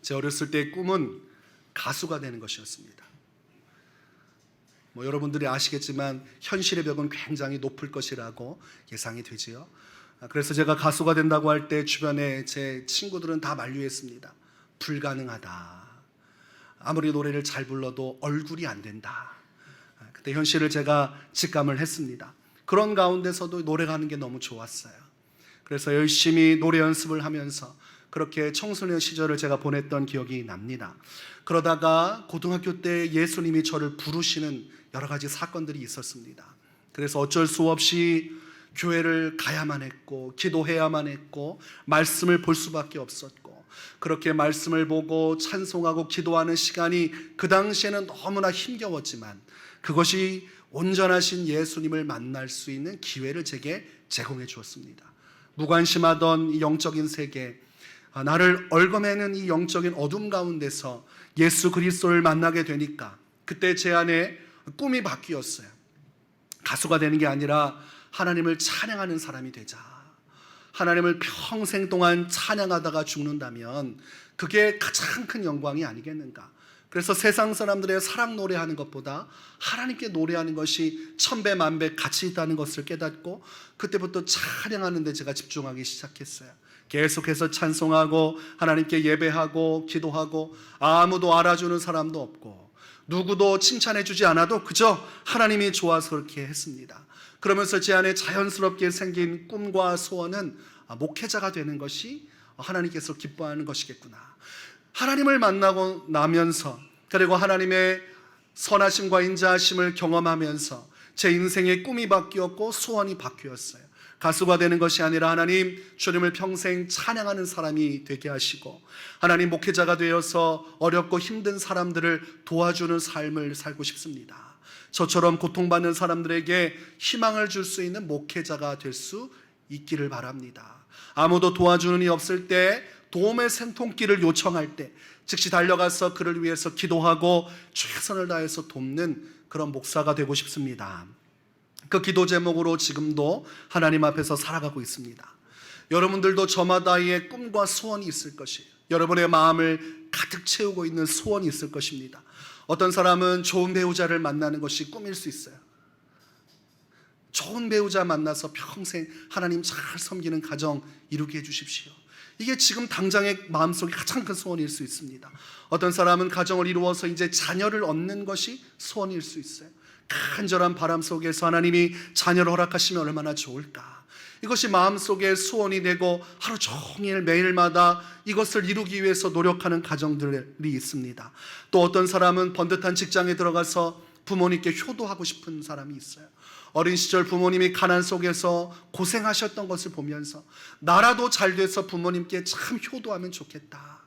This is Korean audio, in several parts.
제 어렸을 때의 꿈은 가수가 되는 것이었습니다. 여러분들이 아시겠지만 현실의 벽은 굉장히 높을 것이라고 예상이 되지요. 그래서 제가 가수가 된다고 할 때 주변에 제 친구들은 다 만류했습니다. 불가능하다. 아무리 노래를 잘 불러도 얼굴이 안 된다. 그때 현실을 제가 직감을 했습니다. 그런 가운데서도 노래가 하는 게 너무 좋았어요. 그래서 열심히 노래 연습을 하면서 그렇게 청소년 시절을 제가 보냈던 기억이 납니다. 그러다가 고등학교 때 예수님이 저를 부르시는 여러 가지 사건들이 있었습니다. 그래서 어쩔 수 없이 교회를 가야만 했고, 기도해야만 했고, 말씀을 볼 수밖에 없었고, 그렇게 말씀을 보고 찬송하고 기도하는 시간이 그 당시에는 너무나 힘겨웠지만 그것이 온전하신 예수님을 만날 수 있는 기회를 제게 제공해 주었습니다. 무관심하던 이 영적인 세계, 나를 얽어매는 이 영적인 어둠 가운데서 예수 그리스도를 만나게 되니까 그때 제 안에 꿈이 바뀌었어요. 가수가 되는 게 아니라 하나님을 찬양하는 사람이 되자. 하나님을 평생 동안 찬양하다가 죽는다면 그게 가장 큰 영광이 아니겠는가. 그래서 세상 사람들의 사랑 노래하는 것보다 하나님께 노래하는 것이 천배 만배 가치 있다는 것을 깨닫고 그때부터 찬양하는 데 제가 집중하기 시작했어요. 계속해서 찬송하고 하나님께 예배하고 기도하고 아무도 알아주는 사람도 없고 누구도 칭찬해 주지 않아도 그저 하나님이 좋아서 그렇게 했습니다. 그러면서 제 안에 자연스럽게 생긴 꿈과 소원은 목회자가 되는 것이 하나님께서 기뻐하는 것이겠구나. 하나님을 만나고 나면서 그리고 하나님의 선하심과 인자하심을 경험하면서 제 인생의 꿈이 바뀌었고 소원이 바뀌었어요. 가수가 되는 것이 아니라 하나님, 주님을 평생 찬양하는 사람이 되게 하시고 하나님 목회자가 되어서 어렵고 힘든 사람들을 도와주는 삶을 살고 싶습니다. 저처럼 고통받는 사람들에게 희망을 줄 수 있는 목회자가 될 수 있기를 바랍니다. 아무도 도와주는 이 없을 때, 도움의 생통길을 요청할 때 즉시 달려가서 그를 위해서 기도하고 최선을 다해서 돕는 그런 목사가 되고 싶습니다. 그 기도 제목으로 지금도 하나님 앞에서 살아가고 있습니다. 여러분들도 저마다의 꿈과 소원이 있을 것이에요. 여러분의 마음을 가득 채우고 있는 소원이 있을 것입니다. 어떤 사람은 좋은 배우자를 만나는 것이 꿈일 수 있어요. 좋은 배우자 만나서 평생 하나님 잘 섬기는 가정 이루게 해주십시오. 이게 지금 당장의 마음속에 가장 큰 소원일 수 있습니다. 어떤 사람은 가정을 이루어서 이제 자녀를 얻는 것이 소원일 수 있어요. 간절한 바람 속에서 하나님이 자녀를 허락하시면 얼마나 좋을까. 이것이 마음속에 소원이 되고 하루 종일 매일마다 이것을 이루기 위해서 노력하는 가정들이 있습니다. 또 어떤 사람은 번듯한 직장에 들어가서 부모님께 효도하고 싶은 사람이 있어요. 어린 시절 부모님이 가난 속에서 고생하셨던 것을 보면서 나라도 잘 돼서 부모님께 참 효도하면 좋겠다.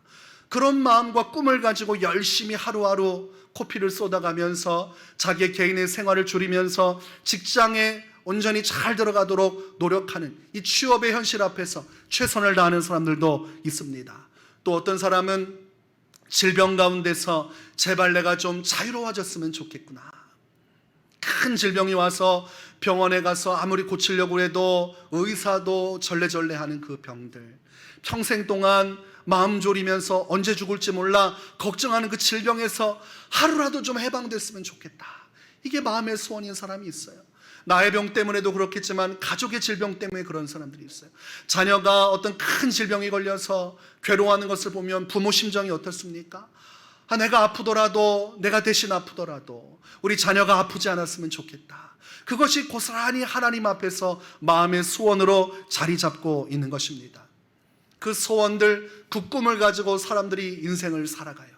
그런 마음과 꿈을 가지고 열심히 하루하루 코피를 쏟아가면서 자기의 개인의 생활을 줄이면서 직장에 온전히 잘 들어가도록 노력하는 이 취업의 현실 앞에서 최선을 다하는 사람들도 있습니다. 또 어떤 사람은 질병 가운데서 제발 내가 좀 자유로워졌으면 좋겠구나. 큰 질병이 와서 병원에 가서 아무리 고치려고 해도 의사도 절레절레하는 그 병들, 평생 동안 마음 졸이면서 언제 죽을지 몰라 걱정하는 그 질병에서 하루라도 좀 해방됐으면 좋겠다. 이게 마음의 소원인 사람이 있어요. 나의 병 때문에도 그렇겠지만 가족의 질병 때문에 그런 사람들이 있어요. 자녀가 어떤 큰 질병이 걸려서 괴로워하는 것을 보면 부모 심정이 어떻습니까? 내가 아프더라도, 내가 대신 아프더라도 우리 자녀가 아프지 않았으면 좋겠다. 그것이 고스란히 하나님 앞에서 마음의 소원으로 자리 잡고 있는 것입니다. 그 소원들, 그 꿈을 가지고 사람들이 인생을 살아가요.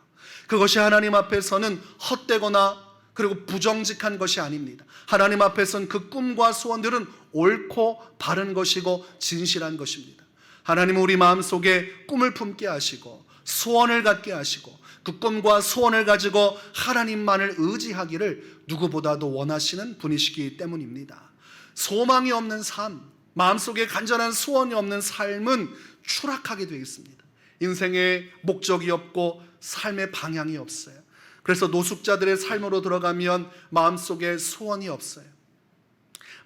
그것이 하나님 앞에서는 헛되거나 그리고 부정직한 것이 아닙니다. 하나님 앞에서는 그 꿈과 소원들은 옳고 바른 것이고 진실한 것입니다. 하나님은 우리 마음속에 꿈을 품게 하시고 소원을 갖게 하시고 그 꿈과 소원을 가지고 하나님만을 의지하기를 누구보다도 원하시는 분이시기 때문입니다. 소망이 없는 삶, 마음속에 간절한 소원이 없는 삶은 추락하게 되어 있습니다. 인생에 목적이 없고 삶의 방향이 없어요. 그래서 노숙자들의 삶으로 들어가면 마음속에 소원이 없어요.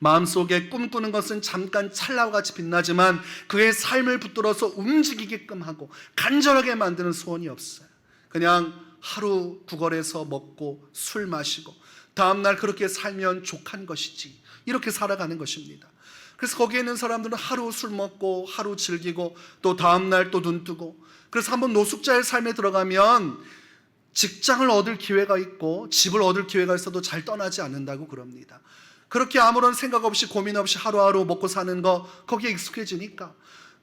마음속에 꿈꾸는 것은 잠깐 찰나와 같이 빛나지만 그의 삶을 붙들어서 움직이게끔 하고 간절하게 만드는 소원이 없어요. 그냥 하루 구걸해서 먹고 술 마시고 다음날 그렇게 살면 족한 것이지, 이렇게 살아가는 것입니다. 그래서 거기에 있는 사람들은 하루 술 먹고 하루 즐기고 또 다음날 또 눈 뜨고, 그래서 한번 노숙자의 삶에 들어가면 직장을 얻을 기회가 있고 집을 얻을 기회가 있어도 잘 떠나지 않는다고 그럽니다. 그렇게 아무런 생각 없이 고민 없이 하루하루 먹고 사는 거, 거기에 익숙해지니까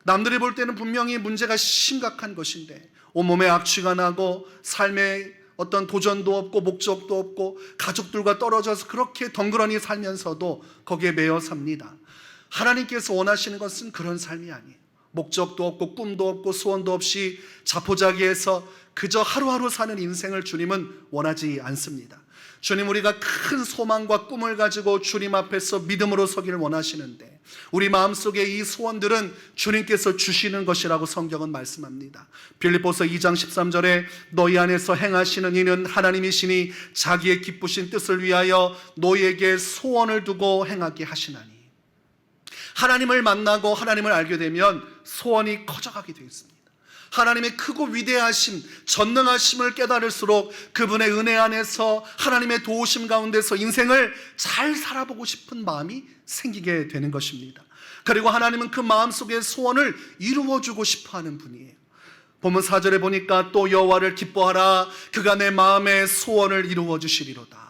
남들이 볼 때는 분명히 문제가 심각한 것인데 온몸에 악취가 나고 삶에 어떤 도전도 없고 목적도 없고 가족들과 떨어져서 그렇게 덩그러니 살면서도 거기에 매여 삽니다. 하나님께서 원하시는 것은 그런 삶이 아니에요. 목적도 없고 꿈도 없고 소원도 없이 자포자기해서 그저 하루하루 사는 인생을 주님은 원하지 않습니다. 주님, 우리가 큰 소망과 꿈을 가지고 주님 앞에서 믿음으로 서기를 원하시는데 우리 마음속에 이 소원들은 주님께서 주시는 것이라고 성경은 말씀합니다. 빌립보서 2장 13절에 너희 안에서 행하시는 이는 하나님이시니 자기의 기쁘신 뜻을 위하여 너희에게 소원을 두고 행하게 하시나니. 하나님을 만나고 하나님을 알게 되면 소원이 커져가게 되어 있습니다. 하나님의 크고 위대하심, 전능하심을 깨달을수록 그분의 은혜 안에서 하나님의 도우심 가운데서 인생을 잘 살아보고 싶은 마음이 생기게 되는 것입니다. 그리고 하나님은 그 마음속의 소원을 이루어주고 싶어하는 분이에요. 본문 4절에 보니까 또 여호와를 기뻐하라, 그가 내 마음의 소원을 이루어주시리로다.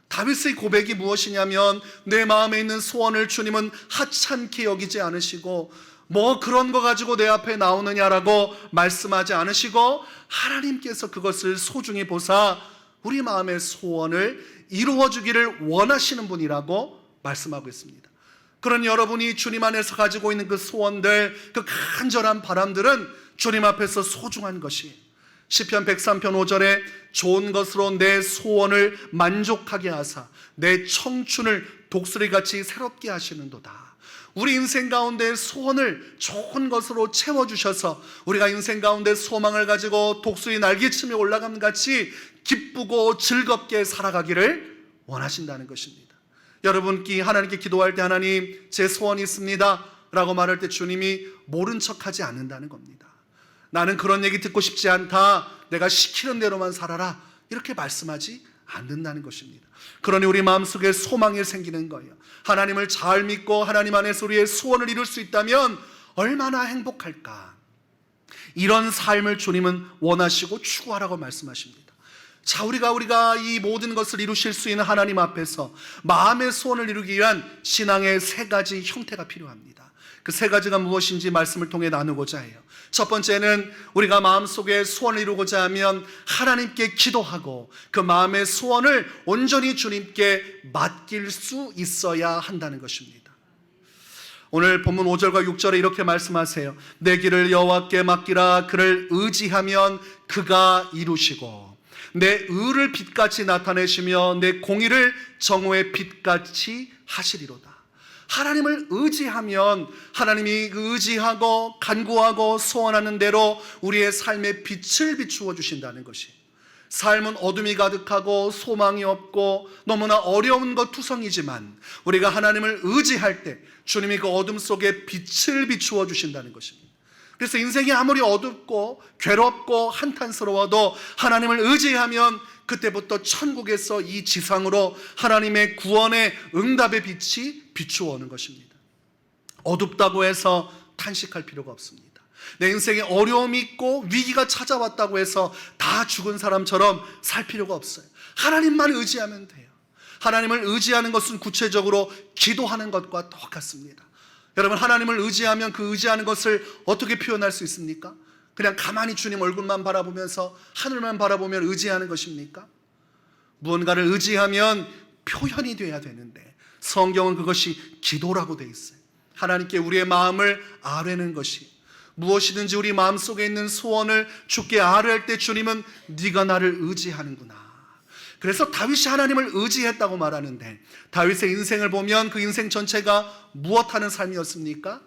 다윗의 고백이 무엇이냐면 내 마음에 있는 소원을 주님은 하찮게 여기지 않으시고 뭐 그런 거 가지고 내 앞에 나오느냐라고 말씀하지 않으시고 하나님께서 그것을 소중히 보사 우리 마음의 소원을 이루어주기를 원하시는 분이라고 말씀하고 있습니다. 그런 여러분이 주님 안에서 가지고 있는 그 소원들, 그 간절한 바람들은 주님 앞에서 소중한 것이에요. 시편 103편 5절에 좋은 것으로 내 소원을 만족하게 하사 내 청춘을 독수리같이 새롭게 하시는도다. 우리 인생 가운데 소원을 좋은 것으로 채워주셔서 우리가 인생 가운데 소망을 가지고 독수리 날개치며 올라감 같이 기쁘고 즐겁게 살아가기를 원하신다는 것입니다. 여러분께 하나님께 기도할 때 하나님 제 소원이 있습니다 라고 말할 때 주님이 모른 척하지 않는다는 겁니다. 나는 그런 얘기 듣고 싶지 않다, 내가 시키는 대로만 살아라, 이렇게 말씀하지 않는다는 것입니다. 그러니 우리 마음속에 소망이 생기는 거예요. 하나님을 잘 믿고 하나님 안에서 우리의 소원을 이룰 수 있다면 얼마나 행복할까. 이런 삶을 주님은 원하시고 추구하라고 말씀하십니다. 자, 우리가 이 모든 것을 이루실 수 있는 하나님 앞에서 마음의 소원을 이루기 위한 신앙의 세 가지 형태가 필요합니다. 그 세 가지가 무엇인지 말씀을 통해 나누고자 해요. 첫 번째는 우리가 마음속에 소원을 이루고자 하면 하나님께 기도하고 그 마음의 소원을 온전히 주님께 맡길 수 있어야 한다는 것입니다. 오늘 본문 5절과 6절에 이렇게 말씀하세요. 내 길을 여호와께 맡기라, 그를 의지하면 그가 이루시고 내 의를 빛같이 나타내시며 내 공의를 정오의 빛같이 하시리로다. 하나님을 의지하면 하나님이 의지하고 간구하고 소원하는 대로 우리의 삶에 빛을 비추어 주신다는 것이, 삶은 어둠이 가득하고 소망이 없고 너무나 어려운 것 투성이지만 우리가 하나님을 의지할 때 주님이 그 어둠 속에 빛을 비추어 주신다는 것입니다. 그래서 인생이 아무리 어둡고 괴롭고 한탄스러워도 하나님을 의지하면 그때부터 천국에서 이 지상으로 하나님의 구원의 응답의 빛이 비추어 오는 것입니다. 어둡다고 해서 탄식할 필요가 없습니다. 내 인생에 어려움이 있고 위기가 찾아왔다고 해서 다 죽은 사람처럼 살 필요가 없어요. 하나님만 의지하면 돼요. 하나님을 의지하는 것은 구체적으로 기도하는 것과 똑같습니다. 여러분, 하나님을 의지하면 그 의지하는 것을 어떻게 표현할 수 있습니까? 그냥 가만히 주님 얼굴만 바라보면서 하늘만 바라보면 의지하는 것입니까? 무언가를 의지하면 표현이 돼야 되는데 성경은 그것이 기도라고 돼 있어요. 하나님께 우리의 마음을 아뢰는 것이, 무엇이든지 우리 마음속에 있는 소원을 주께 아뢰할 때 주님은 네가 나를 의지하는구나. 그래서 다윗이 하나님을 의지했다고 말하는데 다윗의 인생을 보면 그 인생 전체가 무엇하는 삶이었습니까?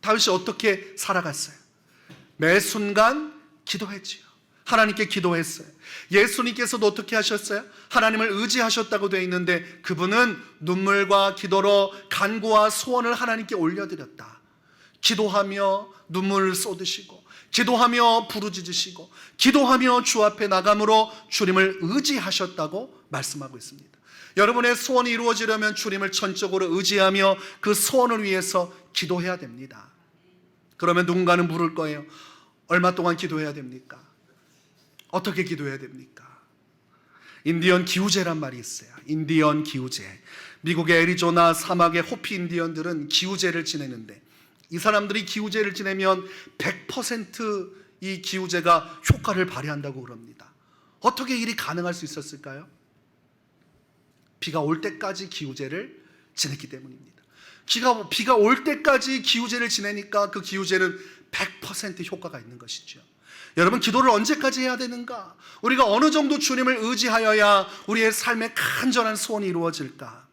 다윗이 어떻게 살아갔어요? 매 순간 기도했지요. 하나님께 기도했어요. 예수님께서도 어떻게 하셨어요? 하나님을 의지하셨다고 되어 있는데 그분은 눈물과 기도로 간구와 소원을 하나님께 올려드렸다. 기도하며 눈물을 쏟으시고 기도하며 부르짖으시고 기도하며 주 앞에 나감으로 주님을 의지하셨다고 말씀하고 있습니다. 여러분의 소원이 이루어지려면 주님을 전적으로 의지하며 그 소원을 위해서 기도해야 됩니다. 그러면 누군가는 물을 거예요. 얼마 동안 기도해야 됩니까? 어떻게 기도해야 됩니까? 인디언 기우제란 말이 있어요. 인디언 기우제. 미국의 애리조나 사막의 호피 인디언들은 기우제를 지내는데 이 사람들이 기우제를 지내면 100%이 기우제가 효과를 발휘한다고 그럽니다. 어떻게 일이 가능할 수 있었을까요? 비가 올 때까지 기우제를 지냈기 때문입니다. 비가 올 때까지 기우제를 지내니까 그 기우제는 100% 효과가 있는 것이죠. 여러분, 기도를 언제까지 해야 되는가? 우리가 어느 정도 주님을 의지하여야 우리의 삶의 간절한 소원이 이루어질까?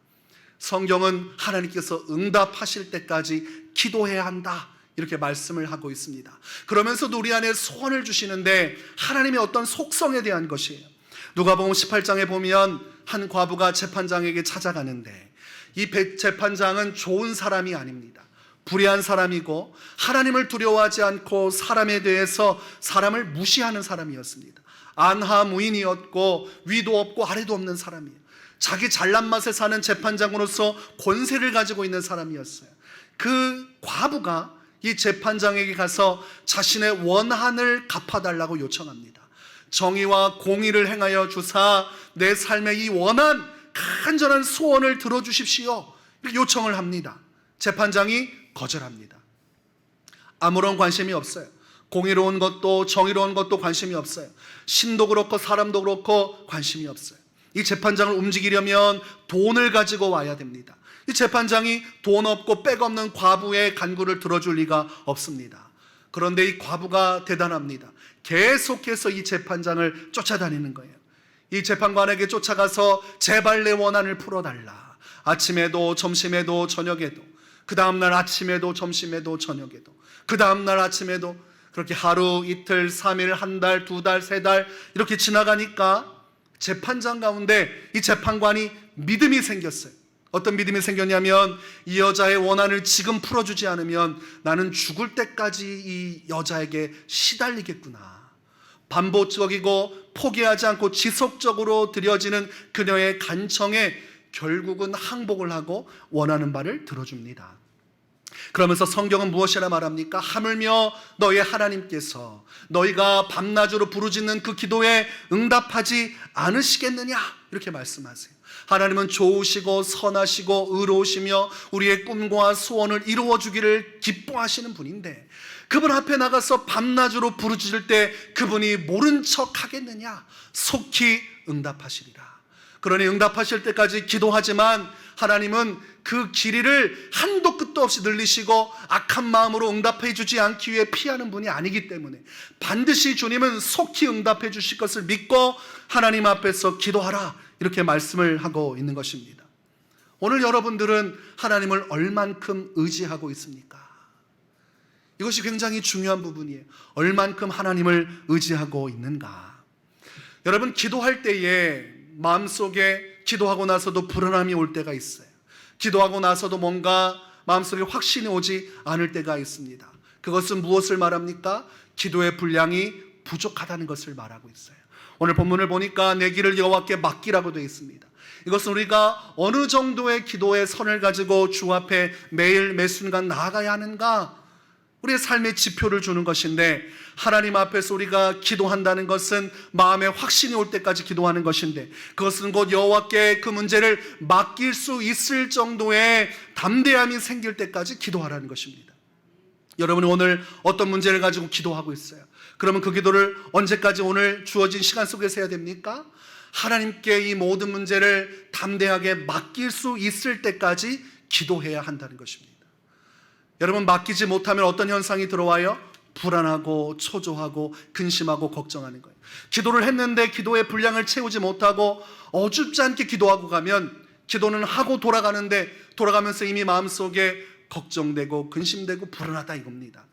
성경은 하나님께서 응답하실 때까지 기도해야 한다, 이렇게 말씀을 하고 있습니다. 그러면서도 우리 안에 소원을 주시는데 하나님의 어떤 속성에 대한 것이에요. 누가복음 18장에 보면 한 과부가 재판장에게 찾아가는데 이 재판장은 좋은 사람이 아닙니다. 불의한 사람이고 하나님을 두려워하지 않고 사람에 대해서 사람을 무시하는 사람이었습니다. 안하무인이었고 위도 없고 아래도 없는 사람이에요. 자기 잘난 맛에 사는 재판장으로서 권세를 가지고 있는 사람이었어요. 그 과부가 이 재판장에게 가서 자신의 원한을 갚아달라고 요청합니다. 정의와 공의를 행하여 주사 내 삶의 이 원한, 간절한 소원을 들어주십시오, 이렇게 요청을 합니다. 재판장이 거절합니다. 아무런 관심이 없어요. 공의로운 것도 정의로운 것도 관심이 없어요. 신도 그렇고 사람도 그렇고 관심이 없어요. 이 재판장을 움직이려면 돈을 가지고 와야 됩니다. 이 재판장이 돈 없고 백 없는 과부의 간구를 들어줄 리가 없습니다. 그런데 이 과부가 대단합니다. 계속해서 이 재판장을 쫓아다니는 거예요. 이 재판관에게 쫓아가서 제발 내 원한을 풀어달라. 아침에도 점심에도 저녁에도, 그 다음날 아침에도 점심에도 저녁에도, 그 다음날 아침에도, 그렇게 하루, 이틀, 3일, 한 달, 2달, 3달 이렇게 지나가니까 재판장 가운데 이 재판관이 믿음이 생겼어요. 어떤 믿음이 생겼냐면 이 여자의 원한을 지금 풀어주지 않으면 나는 죽을 때까지 이 여자에게 시달리겠구나. 반복적이고 포기하지 않고 지속적으로 드려지는 그녀의 간청에 결국은 항복을 하고 원하는 바를 들어줍니다. 그러면서 성경은 무엇이라 말합니까? 하물며 너희 하나님께서 너희가 밤낮으로 부르짖는 그 기도에 응답하지 않으시겠느냐, 이렇게 말씀하세요. 하나님은 좋으시고 선하시고 의로우시며 우리의 꿈과 소원을 이루어주기를 기뻐하시는 분인데 그분 앞에 나가서 밤낮으로 부르짖을 때 그분이 모른 척 하겠느냐? 속히 응답하시리라. 그러니 응답하실 때까지 기도하지만 하나님은 그 길이를 한도 끝도 없이 늘리시고 악한 마음으로 응답해 주지 않기 위해 피하는 분이 아니기 때문에 반드시 주님은 속히 응답해 주실 것을 믿고 하나님 앞에서 기도하라, 이렇게 말씀을 하고 있는 것입니다. 오늘 여러분들은 하나님을 얼만큼 의지하고 있습니까? 이것이 굉장히 중요한 부분이에요. 얼만큼 하나님을 의지하고 있는가? 여러분, 기도할 때에 마음속에 기도하고 나서도 불안함이 올 때가 있어요. 기도하고 나서도 뭔가 마음속에 확신이 오지 않을 때가 있습니다. 그것은 무엇을 말합니까? 기도의 분량이 부족하다는 것을 말하고 있어요. 오늘 본문을 보니까 내 길을 여호와께 맡기라고 되어 있습니다. 이것은 우리가 어느 정도의 기도의 선을 가지고 주 앞에 매일 매순간 나아가야 하는가, 우리의 삶의 지표를 주는 것인데, 하나님 앞에서 우리가 기도한다는 것은 마음에 확신이 올 때까지 기도하는 것인데, 그것은 곧 여호와께 그 문제를 맡길 수 있을 정도의 담대함이 생길 때까지 기도하라는 것입니다. 여러분이 오늘 어떤 문제를 가지고 기도하고 있어요? 그러면 그 기도를 언제까지 오늘 주어진 시간 속에서 해야 됩니까? 하나님께 이 모든 문제를 담대하게 맡길 수 있을 때까지 기도해야 한다는 것입니다. 여러분, 맡기지 못하면 어떤 현상이 들어와요? 불안하고 초조하고 근심하고 걱정하는 거예요. 기도를 했는데 기도의 분량을 채우지 못하고 어줍지 않게 기도하고 가면 기도는 하고 돌아가는데 돌아가면서 이미 마음속에 걱정되고 근심되고 불안하다, 이겁니다.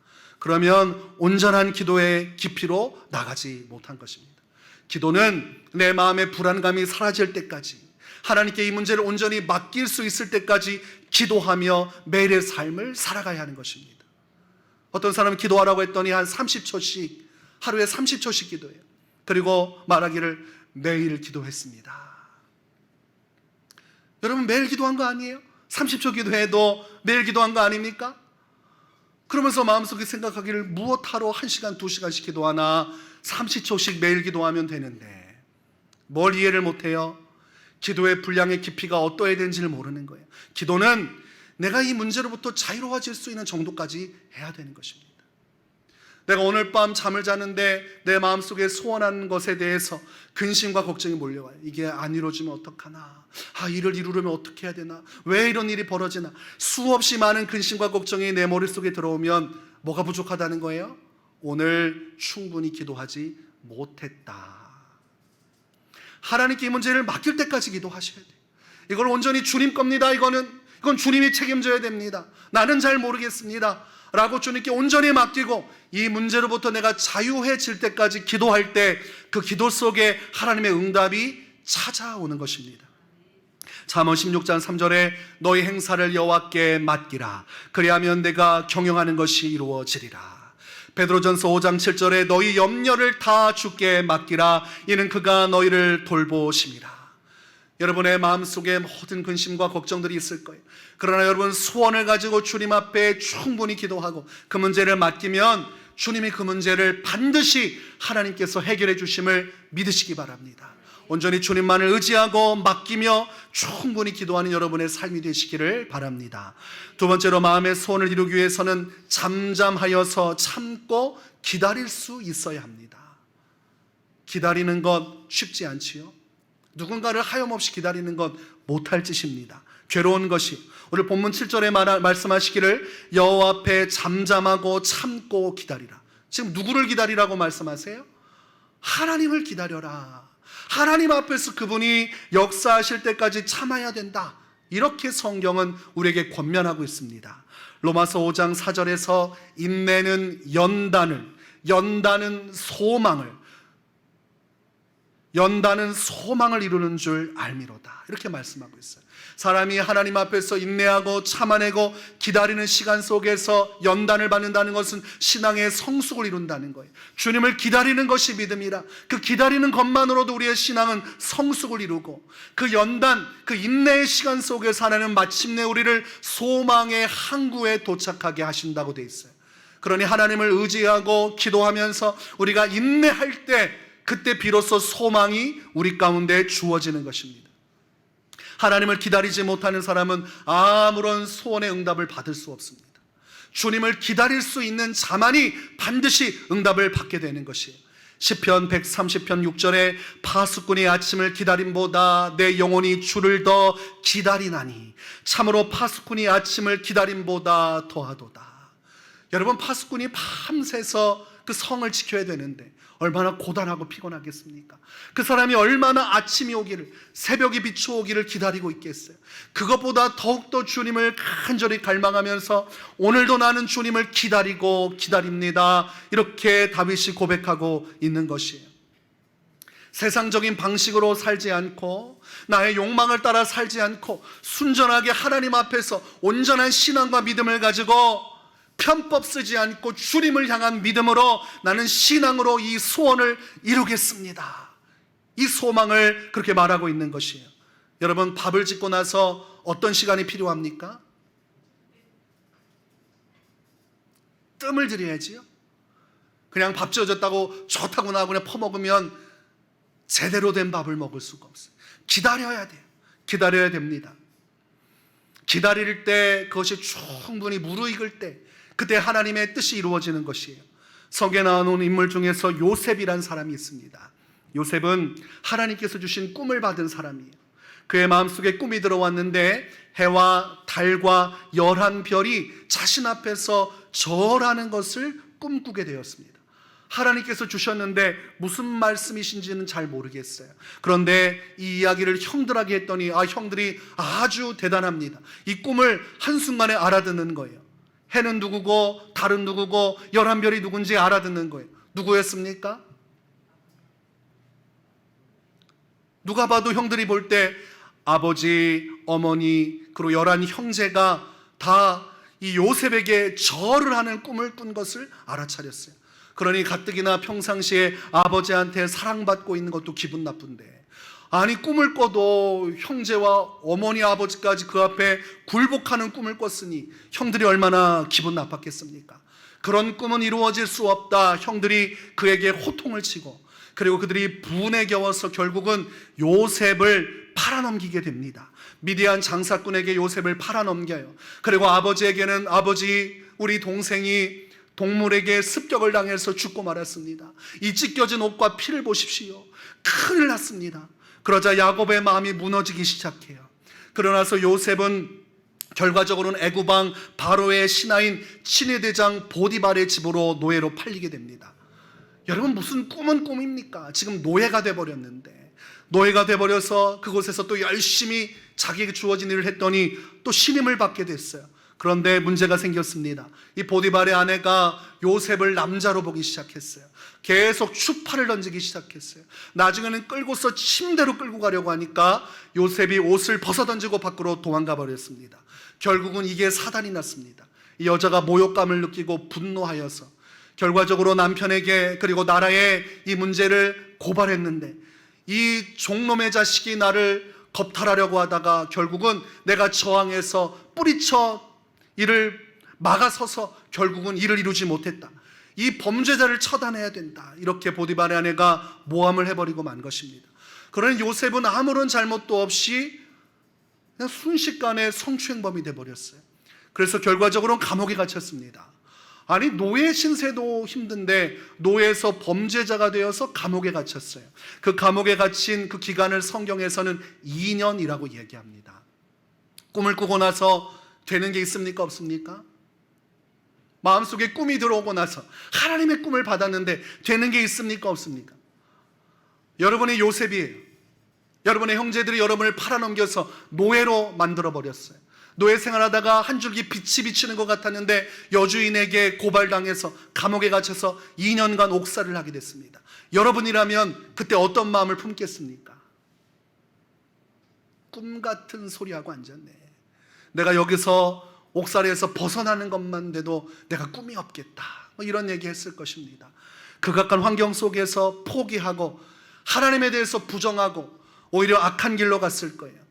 그러면 온전한 기도의 깊이로 나가지 못한 것입니다. 기도는 내 마음의 불안감이 사라질 때까지, 하나님께 이 문제를 온전히 맡길 수 있을 때까지 기도하며 매일의 삶을 살아가야 하는 것입니다. 어떤 사람은 기도하라고 했더니 한 30초씩, 하루에 30초씩 기도해요. 그리고 말하기를 매일 기도했습니다. 여러분, 매일 기도한 거 아니에요? 30초 기도해도 매일 기도한 거 아닙니까? 그러면서 마음속에 생각하기를 무엇하러 1시간, 2시간씩 기도하나, 30초씩 매일 기도하면 되는데 뭘 이해를 못해요? 기도의 분량의 깊이가 어떠해야 되는지를 모르는 거예요. 기도는 내가 이 문제로부터 자유로워질 수 있는 정도까지 해야 되는 것입니다. 내가 오늘 밤 잠을 자는데 내 마음속에 소원하는 것에 대해서 근심과 걱정이 몰려와요. 이게 안 이루어지면 어떡하나, 이를 이루려면 어떻게 해야 되나, 왜 이런 일이 벌어지나, 수없이 많은 근심과 걱정이 내 머릿속에 들어오면 뭐가 부족하다는 거예요? 오늘 충분히 기도하지 못했다. 하나님께 이 문제를 맡길 때까지 기도하셔야 돼요. 이걸 온전히 주님 겁니다. 이건 주님이 책임져야 됩니다. 나는 잘 모르겠습니다 라고 주님께 온전히 맡기고 이 문제로부터 내가 자유해질 때까지 기도할 때 그 기도 속에 하나님의 응답이 찾아오는 것입니다. 잠언 16장 3절에 너희 행사를 여호와께 맡기라. 그리하면 내가 경영하는 것이 이루어지리라. 베드로전서 5장 7절에 너희 염려를 다 주께 맡기라. 이는 그가 너희를 돌보심이라. 여러분의 마음속에 모든 근심과 걱정들이 있을 거예요. 그러나 여러분, 소원을 가지고 주님 앞에 충분히 기도하고 그 문제를 맡기면 주님이 그 문제를 반드시 하나님께서 해결해 주심을 믿으시기 바랍니다. 온전히 주님만을 의지하고 맡기며 충분히 기도하는 여러분의 삶이 되시기를 바랍니다. 두 번째로, 마음의 소원을 이루기 위해서는 잠잠하여서 참고 기다릴 수 있어야 합니다. 기다리는 것 쉽지 않지요. 누군가를 하염없이 기다리는 것 못할 짓입니다. 괴로운 것이, 오늘 본문 7절에 말씀하시기를 여호와 앞에 잠잠하고 참고 기다리라. 지금 누구를 기다리라고 말씀하세요? 하나님을 기다려라. 하나님 앞에서 그분이 역사하실 때까지 참아야 된다. 이렇게 성경은 우리에게 권면하고 있습니다. 로마서 5장 4절에서 인내는 연단은 소망을 이루는 줄 알미로다. 이렇게 말씀하고 있어요. 사람이 하나님 앞에서 인내하고 참아내고 기다리는 시간 속에서 연단을 받는다는 것은 신앙의 성숙을 이룬다는 거예요. 주님을 기다리는 것이 믿음이라. 그 기다리는 것만으로도 우리의 신앙은 성숙을 이루고, 그 연단, 그 인내의 시간 속에서 하나님은 마침내 우리를 소망의 항구에 도착하게 하신다고 되어 있어요. 그러니 하나님을 의지하고 기도하면서 우리가 인내할 때, 그때 비로소 소망이 우리 가운데 주어지는 것입니다. 하나님을 기다리지 못하는 사람은 아무런 소원의 응답을 받을 수 없습니다. 주님을 기다릴 수 있는 자만이 반드시 응답을 받게 되는 것이에요. 시편 130편 6절에 파수꾼이 아침을 기다림보다 내 영혼이 주를 더 기다리나니 참으로 파수꾼이 아침을 기다림보다 더하도다. 여러분, 파수꾼이 밤새서 그 성을 지켜야 되는데 얼마나 고단하고 피곤하겠습니까? 그 사람이 얼마나 아침이 오기를, 새벽이 비춰오기를 기다리고 있겠어요. 그것보다 더욱더 주님을 간절히 갈망하면서 오늘도 나는 주님을 기다리고 기다립니다, 이렇게 다윗이 고백하고 있는 것이에요. 세상적인 방식으로 살지 않고 나의 욕망을 따라 살지 않고 순전하게 하나님 앞에서 온전한 신앙과 믿음을 가지고 편법 쓰지 않고 주님을 향한 믿음으로 나는 신앙으로 이 소원을 이루겠습니다, 이 소망을 그렇게 말하고 있는 것이에요. 여러분, 밥을 짓고 나서 어떤 시간이 필요합니까? 뜸을 들여야지요. 그냥 밥 지어졌다고 좋다고 나하고 그냥 퍼먹으면 제대로 된 밥을 먹을 수가 없어요. 기다려야 돼요. 기다려야 됩니다. 기다릴 때, 그것이 충분히 무르익을 때, 그때 하나님의 뜻이 이루어지는 것이에요. 성경에 나오는 인물 중에서 요셉이란 사람이 있습니다. 요셉은 하나님께서 주신 꿈을 받은 사람이에요. 그의 마음속에 꿈이 들어왔는데 해와 달과 11별이 자신 앞에서 절하는 것을 꿈꾸게 되었습니다. 하나님께서 주셨는데 무슨 말씀이신지는 잘 모르겠어요. 그런데 이 이야기를 형들에게 했더니 형들이 아주 대단합니다. 이 꿈을 한순간에 알아듣는 거예요. 해는 누구고 달은 누구고 11별이 누군지 알아듣는 거예요. 누구였습니까? 누가 봐도 형들이 볼 때 아버지, 어머니, 그리고 11 형제가 다 이 요셉에게 절을 하는 꿈을 꾼 것을 알아차렸어요. 그러니 가뜩이나 평상시에 아버지한테 사랑받고 있는 것도 기분 나쁜데, 아니 꿈을 꿔도 형제와 어머니, 아버지까지 그 앞에 굴복하는 꿈을 꿨으니 형들이 얼마나 기분 나빴겠습니까? 그런 꿈은 이루어질 수 없다. 형들이 그에게 호통을 치고, 그리고 그들이 분에 겨워서 결국은 요셉을 팔아넘기게 됩니다. 미디안 장사꾼에게 요셉을 팔아넘겨요. 그리고 아버지에게는 아버지, 우리 동생이 동물에게 습격을 당해서 죽고 말았습니다. 이 찢겨진 옷과 피를 보십시오. 큰일 났습니다. 그러자 야곱의 마음이 무너지기 시작해요. 그러나서 요셉은 결과적으로는 애굽 왕 바로의 신하인 친위 대장 보디발의 집으로 노예로 팔리게 됩니다. 여러분, 무슨 꿈은 꿈입니까? 지금 노예가 돼버렸는데, 노예가 돼버려서 그곳에서 또 열심히 자기에게 주어진 일을 했더니 또 신임을 받게 됐어요. 그런데 문제가 생겼습니다. 이 보디발의 아내가 요셉을 남자로 보기 시작했어요. 계속 추파를 던지기 시작했어요. 나중에는 끌고서 침대로 끌고 가려고 하니까 요셉이 옷을 벗어던지고 밖으로 도망가 버렸습니다. 결국은 이게 사단이 났습니다. 이 여자가 모욕감을 느끼고 분노하여서 결과적으로 남편에게, 그리고 나라에 이 문제를 고발했는데, 이 종놈의 자식이 나를 겁탈하려고 하다가 결국은 내가 저항해서 뿌리쳐 이를 막아서서 결국은 일을 이루지 못했다. 이 범죄자를 처단해야 된다. 이렇게 보디발의 아내가 모함을 해버리고 만 것입니다. 그러나 요셉은 아무런 잘못도 없이 그냥 순식간에 성추행범이 돼버렸어요. 그래서 결과적으로는 감옥에 갇혔습니다. 아니, 노예 신세도 힘든데 노예에서 범죄자가 되어서 감옥에 갇혔어요. 그 감옥에 갇힌 그 기간을 성경에서는 2년이라고 얘기합니다. 꿈을 꾸고 나서 되는 게 있습니까? 없습니까? 마음속에 꿈이 들어오고 나서 하나님의 꿈을 받았는데 되는 게 있습니까? 없습니까? 여러분이 요셉이에요. 여러분의 형제들이 여러분을 팔아넘겨서 노예로 만들어버렸어요. 노예 생활하다가 한 줄기 빛이 비치는 것 같았는데 여주인에게 고발당해서 감옥에 갇혀서 2년간 옥살이를 하게 됐습니다. 여러분이라면 그때 어떤 마음을 품겠습니까? 꿈 같은 소리하고 앉았네. 내가 여기서 옥살이에서 벗어나는 것만 돼도 내가 꿈이 없겠다, 이런 얘기 했을 것입니다. 극악한 환경 속에서 포기하고 하나님에 대해서 부정하고 오히려 악한 길로 갔을 거예요.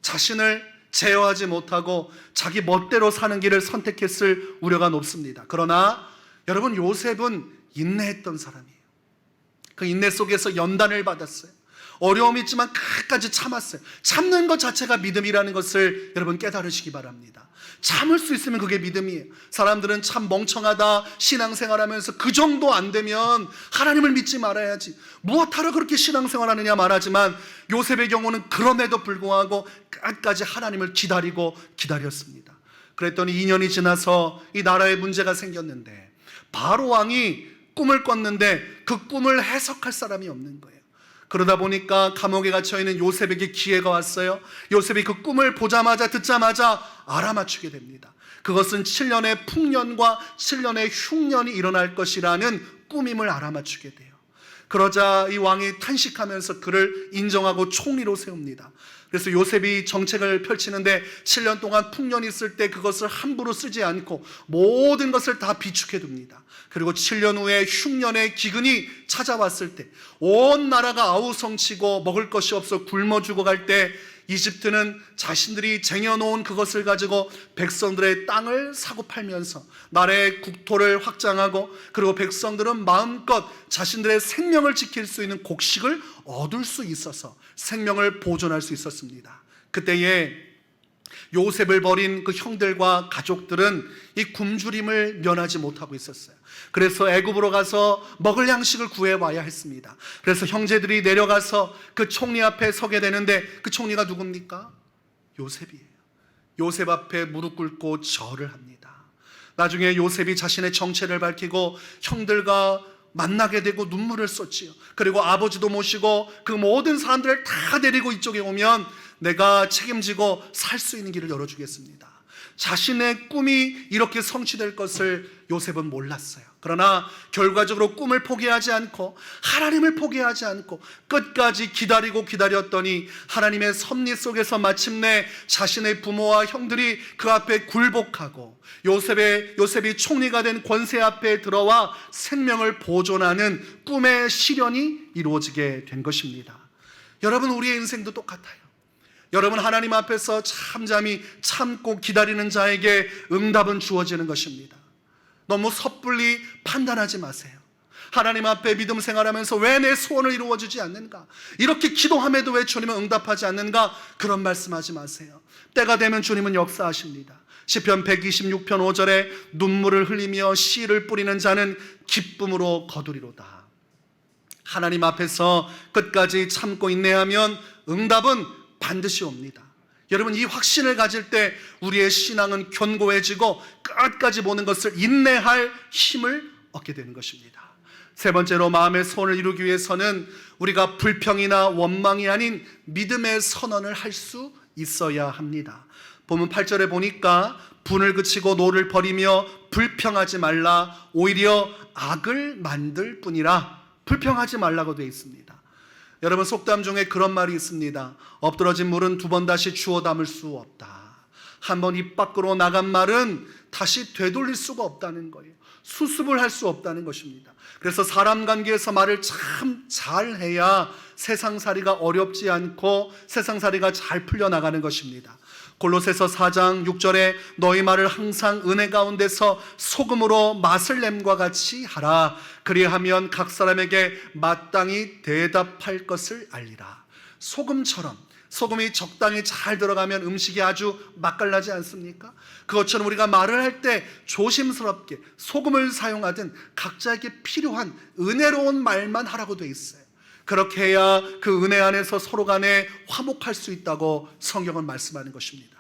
자신을 제어하지 못하고 자기 멋대로 사는 길을 선택했을 우려가 높습니다. 그러나 여러분, 요셉은 인내했던 사람이에요. 그 인내 속에서 연단을 받았어요. 어려움이 있지만 끝까지 참았어요. 참는 것 자체가 믿음이라는 것을 여러분 깨달으시기 바랍니다. 참을 수 있으면 그게 믿음이에요. 사람들은 참 멍청하다, 신앙생활하면서 그 정도 안 되면 하나님을 믿지 말아야지, 무엇하러 그렇게 신앙생활하느냐 말하지만, 요셉의 경우는 그럼에도 불구하고 끝까지 하나님을 기다렸습니다. 그랬더니 2년이 지나서 이 나라에 문제가 생겼는데, 바로 왕이 꿈을 꿨는데 그 꿈을 해석할 사람이 없는 거예요. 그러다 보니까 감옥에 갇혀있는 요셉에게 기회가 왔어요. 요셉이 그 꿈을 보자마자, 듣자마자 알아맞추게 됩니다. 그것은 7년의 풍년과 7년의 흉년이 일어날 것이라는 꿈임을 알아맞추게 돼요. 그러자 이 왕이 탄식하면서 그를 인정하고 총리로 세웁니다. 그래서 요셉이 정책을 펼치는데 7년 동안 풍년이 있을 때 그것을 함부로 쓰지 않고 모든 것을 다 비축해 둡니다. 그리고 7년 후에 흉년의 기근이 찾아왔을 때 온 나라가 아우성치고 먹을 것이 없어 굶어 죽어갈 때 이집트는 자신들이 쟁여놓은 그것을 가지고 백성들의 땅을 사고 팔면서 나라의 국토를 확장하고, 그리고 백성들은 마음껏 자신들의 생명을 지킬 수 있는 곡식을 얻을 수 있어서 생명을 보존할 수 있었습니다. 그때에 요셉을 버린 그 형들과 가족들은 이 굶주림을 면하지 못하고 있었어요. 그래서 애굽으로 가서 먹을 양식을 구해와야 했습니다. 그래서 형제들이 내려가서 그 총리 앞에 서게 되는데, 그 총리가 누굽니까? 요셉이에요. 요셉 앞에 무릎 꿇고 절을 합니다. 나중에 요셉이 자신의 정체를 밝히고 형들과 만나게 되고 눈물을 쏟지요. 그리고 아버지도 모시고 그 모든 사람들을 다 데리고 이쪽에 오면 내가 책임지고 살 수 있는 길을 열어주겠습니다. 자신의 꿈이 이렇게 성취될 것을 요셉은 몰랐어요. 그러나 결과적으로 꿈을 포기하지 않고 하나님을 포기하지 않고 끝까지 기다렸더니 하나님의 섭리 속에서 마침내 자신의 부모와 형들이 그 앞에 굴복하고 요셉이 총리가 된 권세 앞에 들어와 생명을 보존하는 꿈의 실현이 이루어지게 된 것입니다. 여러분, 우리의 인생도 똑같아요. 여러분, 하나님 앞에서 잠잠히 참고 기다리는 자에게 응답은 주어지는 것입니다. 너무 섣불리 판단하지 마세요. 하나님 앞에 믿음 생활하면서 왜 내 소원을 이루어주지 않는가? 이렇게 기도함에도 왜 주님은 응답하지 않는가? 그런 말씀하지 마세요. 때가 되면 주님은 역사하십니다. 시편 126편 5절에 눈물을 흘리며 씨를 뿌리는 자는 기쁨으로 거두리로다. 하나님 앞에서 끝까지 참고 인내하면 응답은 반드시 옵니다. 여러분, 이 확신을 가질 때 우리의 신앙은 견고해지고 끝까지 보는 것을 인내할 힘을 얻게 되는 것입니다. 세 번째로, 마음의 소원을 이루기 위해서는 우리가 불평이나 원망이 아닌 믿음의 선언을 할 수 있어야 합니다. 본문 8절에 보니까 분을 그치고 노를 버리며 불평하지 말라, 오히려 악을 만들 뿐이라. 불평하지 말라고 되어 있습니다. 여러분, 속담 중에 그런 말이 있습니다. 엎드러진 물은 두 번 다시 주워 담을 수 없다. 한 번 입 밖으로 나간 말은 다시 되돌릴 수가 없다는 거예요. 수습을 할 수 없다는 것입니다. 그래서 사람 관계에서 말을 참 잘해야 세상살이가 어렵지 않고 세상살이가 잘 풀려나가는 것입니다. 골로새서 4장 6절에 너희 말을 항상 은혜 가운데서 소금으로 맛을 냄과 같이 하라. 그리하면 각 사람에게 마땅히 대답할 것을 알리라. 소금처럼, 소금이 적당히 잘 들어가면 음식이 아주 맛깔나지 않습니까? 그것처럼 우리가 말을 할 때 조심스럽게 소금을 사용하든 각자에게 필요한 은혜로운 말만 하라고 돼 있어요. 그렇게 해야 그 은혜 안에서 서로 간에 화목할 수 있다고 성경은 말씀하는 것입니다.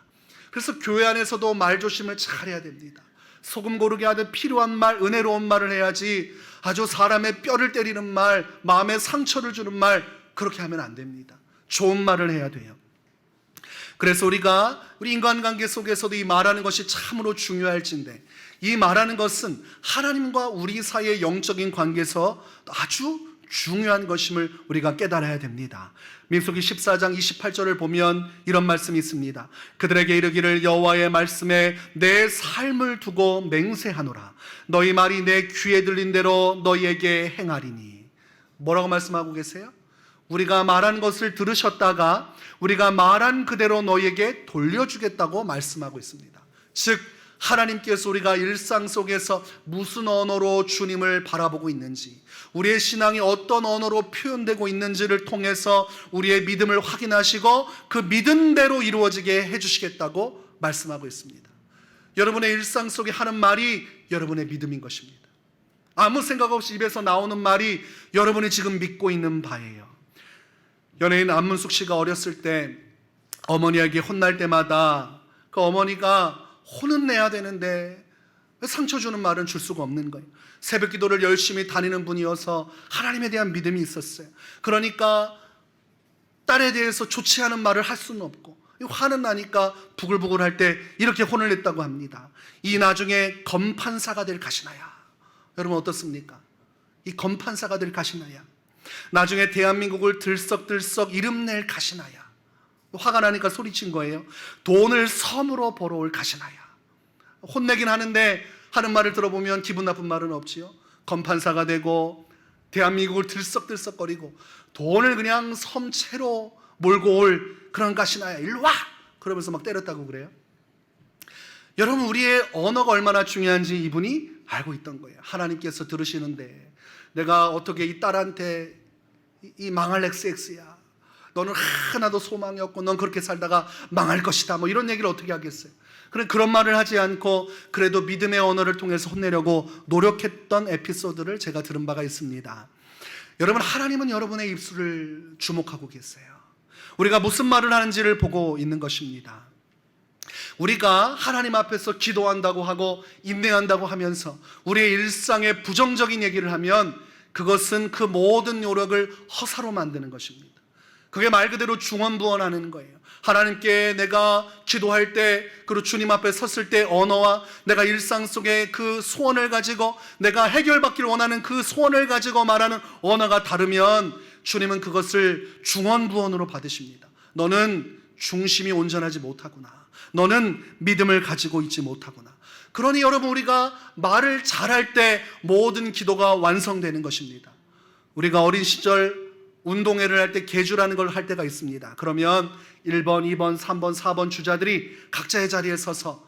그래서 교회 안에서도 말조심을 잘해야 됩니다. 소금 고르게 하듯 필요한 말, 은혜로운 말을 해야지 아주 사람의 뼈를 때리는 말, 마음에 상처를 주는 말, 그렇게 하면 안 됩니다. 좋은 말을 해야 돼요. 그래서 우리 인간관계 속에서도 이 말하는 것이 참으로 중요할진데, 이 말하는 것은 하나님과 우리 사이의 영적인 관계에서 아주 중요한 것임을 우리가 깨달아야 됩니다. 민수기 14장 28절을 보면 이런 말씀이 있습니다. 그들에게 이르기를 여호와의 말씀에 내 삶을 두고 맹세하노라. 너희 말이 내 귀에 들린 대로 너희에게 행하리니. 뭐라고 말씀하고 계세요? 우리가 말한 것을 들으셨다가 우리가 말한 그대로 너희에게 돌려주겠다고 말씀하고 있습니다. 즉, 하나님께서 우리가 일상 속에서 무슨 언어로 주님을 바라보고 있는지, 우리의 신앙이 어떤 언어로 표현되고 있는지를 통해서 우리의 믿음을 확인하시고 그 믿음대로 이루어지게 해주시겠다고 말씀하고 있습니다. 여러분의 일상 속에 하는 말이 여러분의 믿음인 것입니다. 아무 생각 없이 입에서 나오는 말이 여러분이 지금 믿고 있는 바예요. 연예인 안문숙 씨가 어렸을 때 어머니에게 혼날 때마다 그 어머니가 혼은 내야 되는데 상처 주는 말은 줄 수가 없는 거예요. 새벽 기도를 열심히 다니는 분이어서 하나님에 대한 믿음이 있었어요. 그러니까 딸에 대해서 좋지 않은 말을 할 수는 없고, 화는 나니까 부글부글 할 때 이렇게 혼을 냈다고 합니다. 이 나중에 검판사가 될 가시나야. 여러분 어떻습니까? 이 검판사가 될 가시나야. 나중에 대한민국을 들썩들썩 이름 낼 가시나야. 화가 나니까 소리친 거예요. 돈을 섬으로 벌어올 가시나야. 혼내긴 하는데 하는 말을 들어보면 기분 나쁜 말은 없지요. 검판사가 되고 대한민국을 들썩들썩거리고 돈을 그냥 섬채로 몰고 올 그런 가시나야. 일로 와! 그러면서 막 때렸다고 그래요. 여러분, 우리의 언어가 얼마나 중요한지 이분이 알고 있던 거예요. 하나님께서 들으시는데 내가 어떻게 이 딸한테 이 망할 XX야, 너는 하나도 소망이 없고 넌 그렇게 살다가 망할 것이다, 뭐 이런 얘기를 어떻게 하겠어요. 그런 말을 하지 않고 그래도 믿음의 언어를 통해서 혼내려고 노력했던 에피소드를 제가 들은 바가 있습니다. 여러분, 하나님은 여러분의 입술을 주목하고 계세요. 우리가 무슨 말을 하는지를 보고 있는 것입니다. 우리가 하나님 앞에서 기도한다고 하고 인내한다고 하면서 우리의 일상에 부정적인 얘기를 하면 그것은 그 모든 노력을 허사로 만드는 것입니다. 그게 말 그대로 중언부언하는 거예요. 하나님께 내가 기도할 때, 그리고 주님 앞에 섰을 때 언어와 내가 일상 속에 그 소원을 가지고 내가 해결받기를 원하는 그 소원을 가지고 말하는 언어가 다르면 주님은 그것을 중언부언으로 받으십니다. 너는 중심이 온전하지 못하구나. 너는 믿음을 가지고 있지 못하구나. 그러니 여러분, 우리가 말을 잘할 때 모든 기도가 완성되는 것입니다. 우리가 어린 시절 운동회를 할 때 계주라는 걸 할 때가 있습니다. 그러면 1번, 2번, 3번, 4번 주자들이 각자의 자리에 서서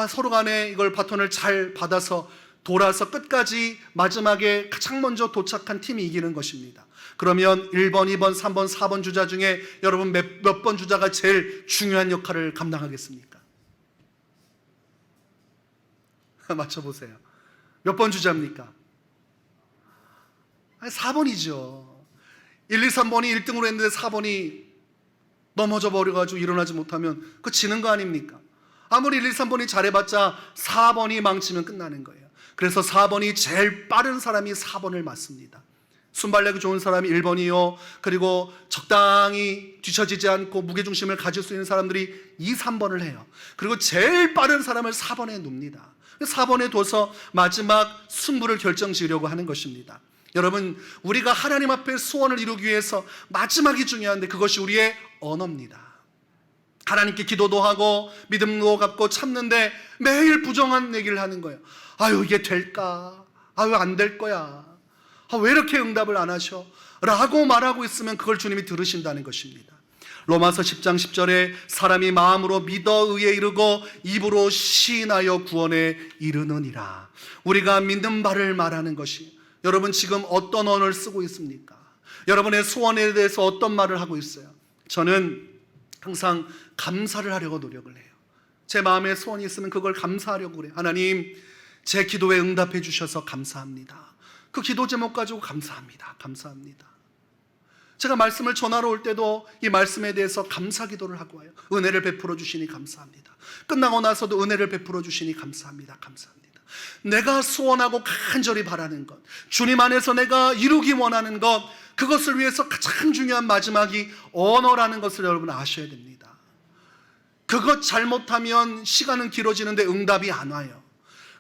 서로 간에 이걸 바톤을 잘 받아서 돌아서 끝까지 마지막에 가장 먼저 도착한 팀이 이기는 것입니다. 그러면 1번, 2번, 3번, 4번 주자 중에 여러분 몇 번 주자가 제일 중요한 역할을 감당하겠습니까? 맞춰보세요. 몇 번 주자입니까? 4번이죠. 1, 2, 3번이 1등으로 했는데 4번이 넘어져 버려가지고 일어나지 못하면 그거 지는 거 아닙니까? 아무리 1, 2, 3번이 잘해봤자 4번이 망치면 끝나는 거예요. 그래서 4번이 제일 빠른 사람이 4번을 맞습니다. 순발력이 좋은 사람이 1번이요. 그리고 적당히 뒤처지지 않고 무게중심을 가질 수 있는 사람들이 2, 3번을 해요. 그리고 제일 빠른 사람을 4번에 둡니다. 4번에 둬서 마지막 승부를 결정지으려고 하는 것입니다. 여러분, 우리가 하나님 앞에 소원을 이루기 위해서 마지막이 중요한데 그것이 우리의 언어입니다. 하나님께 기도도 하고 믿음도 갖고 참는데 매일 부정한 얘기를 하는 거예요. 아유, 이게 될까? 아유, 안 될 거야. 왜 이렇게 응답을 안 하셔? 라고 말하고 있으면 그걸 주님이 들으신다는 것입니다. 로마서 10장 10절에 사람이 마음으로 믿어 의에 이르고 입으로 시인하여 구원에 이르느니라. 우리가 믿는 바를 말하는 것이, 여러분 지금 어떤 언어를 쓰고 있습니까? 여러분의 소원에 대해서 어떤 말을 하고 있어요? 저는 항상 감사를 하려고 노력을 해요. 제 마음에 소원이 있으면 그걸 감사하려고 그래요. 하나님, 제 기도에 응답해 주셔서 감사합니다. 그 기도 제목 가지고 감사합니다. 감사합니다. 제가 말씀을 전하러 올 때도 이 말씀에 대해서 감사 기도를 하고 와요. 은혜를 베풀어 주시니 감사합니다. 끝나고 나서도 은혜를 베풀어 주시니 감사합니다. 감사합니다. 내가 소원하고 간절히 바라는 것, 주님 안에서 내가 이루기 원하는 것, 그것을 위해서 가장 중요한 마지막이 언어라는 것을 여러분 아셔야 됩니다. 그것 잘못하면 시간은 길어지는데 응답이 안 와요.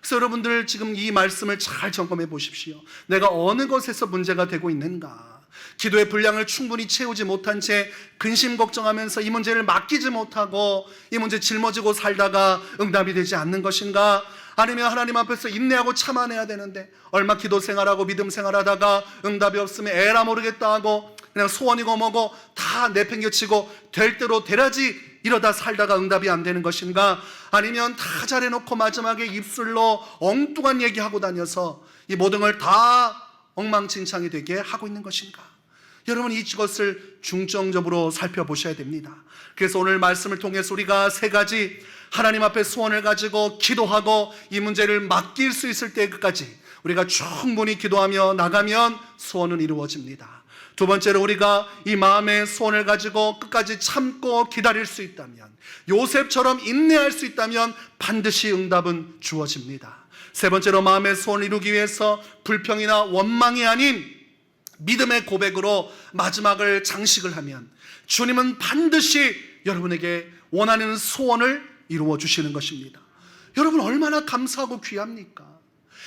그래서 여러분들 지금 이 말씀을 잘 점검해 보십시오. 내가 어느 것에서 문제가 되고 있는가? 기도의 분량을 충분히 채우지 못한 채 근심 걱정하면서 이 문제를 맡기지 못하고 이 문제 짊어지고 살다가 응답이 되지 않는 것인가? 아니면 하나님 앞에서 인내하고 참아내야 되는데 얼마 기도 생활하고 믿음 생활하다가 응답이 없으면 에라 모르겠다 하고 그냥 소원이고 뭐고 다 내팽개치고 될 대로 되라지 이러다 살다가 응답이 안 되는 것인가? 아니면 다 잘해놓고 마지막에 입술로 엉뚱한 얘기하고 다녀서 이 모든 걸 다 엉망진창이 되게 하고 있는 것인가? 여러분, 이것을 중점적으로 살펴보셔야 됩니다. 그래서 오늘 말씀을 통해서 우리가 세 가지 하나님 앞에 소원을 가지고 기도하고 이 문제를 맡길 수 있을 때까지 우리가 충분히 기도하며 나가면 소원은 이루어집니다. 두 번째로, 우리가 이 마음의 소원을 가지고 끝까지 참고 기다릴 수 있다면, 요셉처럼 인내할 수 있다면 반드시 응답은 주어집니다. 세 번째로, 마음의 소원을 이루기 위해서 불평이나 원망이 아닌 믿음의 고백으로 마지막을 장식을 하면 주님은 반드시 여러분에게 원하는 소원을 이루어 주시는 것입니다. 여러분, 얼마나 감사하고 귀합니까?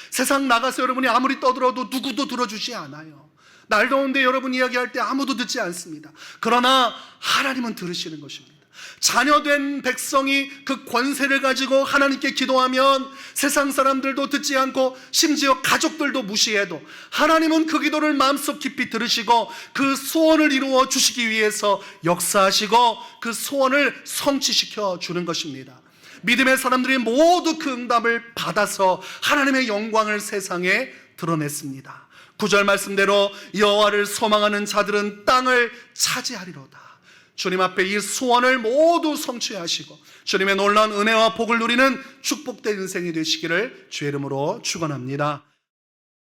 세상 나가서 여러분이 아무리 떠들어도 누구도 들어주지 않아요. 날 더운데 여러분 이야기할 때 아무도 듣지 않습니다. 그러나 하나님은 들으시는 것입니다. 자녀된 백성이 그 권세를 가지고 하나님께 기도하면 세상 사람들도 듣지 않고 심지어 가족들도 무시해도 하나님은 그 기도를 마음속 깊이 들으시고 그 소원을 이루어 주시기 위해서 역사하시고 그 소원을 성취시켜 주는 것입니다. 믿음의 사람들이 모두 그 응답을 받아서 하나님의 영광을 세상에 드러냈습니다. 9절 말씀대로 여호와를 소망하는 자들은 땅을 차지하리로다. 주님 앞에 이 소원을 모두 성취하시고 주님의 놀라운 은혜와 복을 누리는 축복된 인생이 되시기를 주의 이름으로 축원합니다.